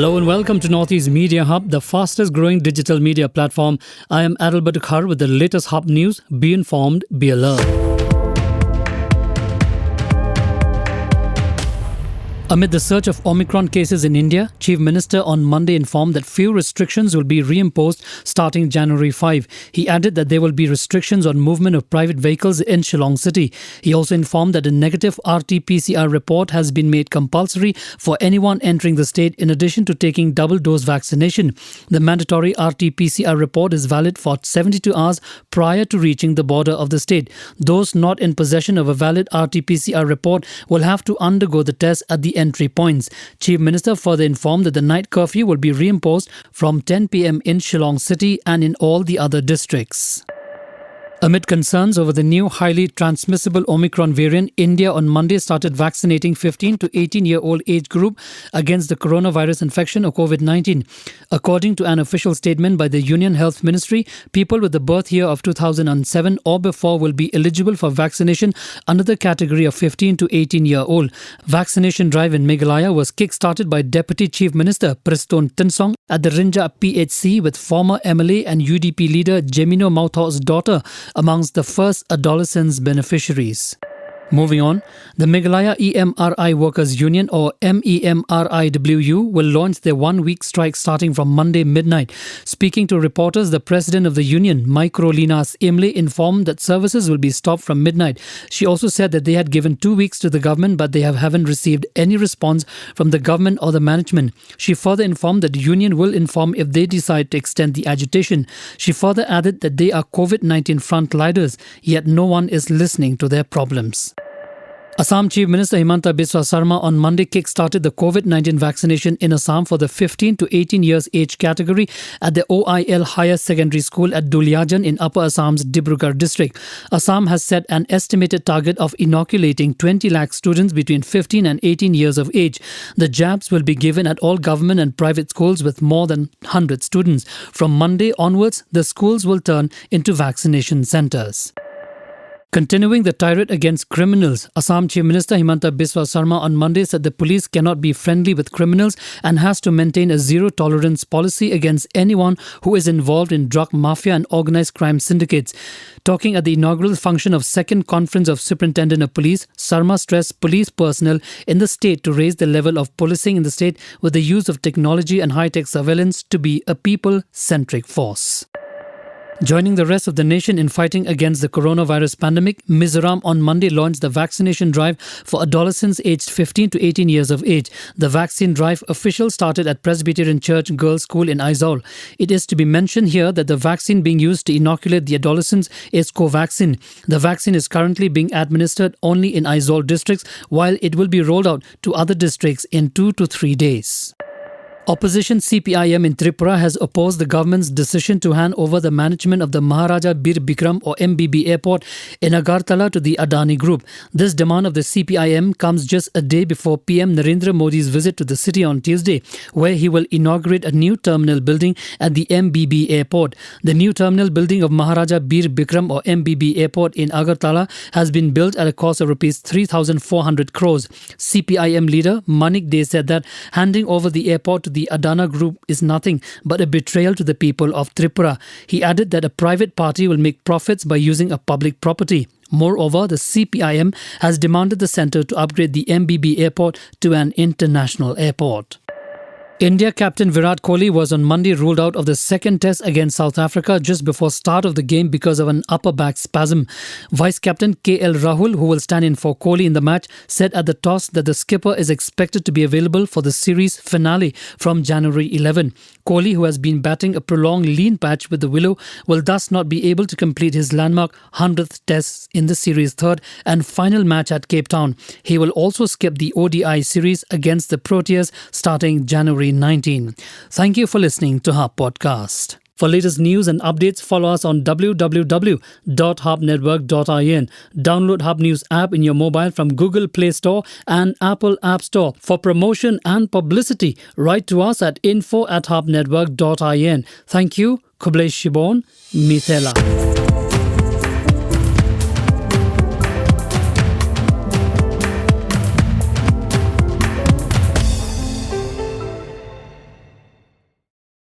Hello and welcome to Northeast Media Hub, the fastest growing digital media platform. I am Adil Batukhar with the latest Hub news. Be informed, be alert. Amid the surge of Omicron cases in India, Chief Minister on Monday informed that few restrictions will be reimposed starting January 5. He added that there will be restrictions on movement of private vehicles in Shillong City. He also informed that a negative RT-PCR report has been made compulsory for anyone entering the state in addition to taking double-dose vaccination. The mandatory RT-PCR report is valid for 72 hours prior to reaching the border of the state. Those not in possession of a valid RT-PCR report will have to undergo the test at the entry points. Chief Minister further informed that the night curfew will be reimposed from 10 p.m. in Shillong City and in all the other districts. Amid concerns over the new highly transmissible Omicron variant, India on Monday started vaccinating 15 to 18-year-old age group against the coronavirus infection of COVID-19. According to an official statement by the Union Health Ministry, people with the birth year of 2007 or before will be eligible for vaccination under the category of 15 to 18-year-old. Vaccination drive in Meghalaya was kick-started by Deputy Chief Minister Priston Tinsong at the Rinja PHC with former MLA and UDP leader Jemino Mautha's daughter amongst the first adolescents beneficiaries. Moving on, the Meghalaya EMRI Workers Union or MEMRIWU will launch their one-week strike starting from Monday midnight. Speaking to reporters, the president of the union, Microlinas Imle, informed that services will be stopped from midnight. She also said that they had given 2 weeks to the government but they haven't received any response from the government or the management. She further informed that the union will inform if they decide to extend the agitation. She further added that they are COVID-19 frontliners, yet no one is listening to their problems. Assam Chief Minister Himanta Biswa Sarma on Monday kick-started the COVID-19 vaccination in Assam for the 15 to 18 years age category at the OIL Higher Secondary School at Duliajan in Upper Assam's Dibrugarh district. Assam has set an estimated target of inoculating 20 lakh students between 15 and 18 years of age. The jabs will be given at all government and private schools with more than 100 students. From Monday onwards, the schools will turn into vaccination centres. Continuing the tirade against criminals, Assam Chief Minister Himanta Biswa Sarma on Monday said the police cannot be friendly with criminals and has to maintain a zero-tolerance policy against anyone who is involved in drug mafia and organised crime syndicates. Talking at the inaugural function of Second Conference of Superintendent of Police, Sarma stressed police personnel in the state to raise the level of policing in the state with the use of technology and high-tech surveillance to be a people-centric force. Joining the rest of the nation in fighting against the coronavirus pandemic, Mizoram on Monday launched the vaccination drive for adolescents aged 15 to 18 years of age. The vaccine drive official started at Presbyterian Church Girls' School in Aizawl. It is to be mentioned here that the vaccine being used to inoculate the adolescents is Covaxin. The vaccine is currently being administered only in Aizawl districts, while it will be rolled out to other districts in 2 to 3 days. Opposition CPIM in Tripura has opposed the government's decision to hand over the management of the Maharaja Bir Bikram or MBB airport in Agartala to the Adani Group. This demand of the CPIM comes just a day before PM Narendra Modi's visit to the city on Tuesday, where he will inaugurate a new terminal building at the MBB airport. The new terminal building of Maharaja Bir Bikram or MBB airport in Agartala has been built at a cost of Rs 3,400 crores. CPIM leader Manik Dey said that handing over the airport to the Adani Group is nothing but a betrayal to the people of Tripura. He added that a private party will make profits by using a public property. Moreover, the CPIM has demanded the centre to upgrade the MBB airport to an international airport. India captain Virat Kohli was on Monday ruled out of the second test against South Africa just before start of the game because of an upper back spasm. Vice-captain KL Rahul, who will stand in for Kohli in the match, said at the toss that the skipper is expected to be available for the series finale from January 11. Kohli, who has been batting a prolonged lean patch with the Willow, will thus not be able to complete his landmark 100th test in the series' third and final match at Cape Town. He will also skip the ODI series against the Proteas starting January 19. Thank you for listening to Hub Podcast. For latest news and updates, follow us on www.hubnetwork.in. Download Hub News app in your mobile from Google Play Store and Apple App Store. For promotion and publicity, write to us at info@hubnetwork.in. Thank you. Kublesh Shibon, Mithela.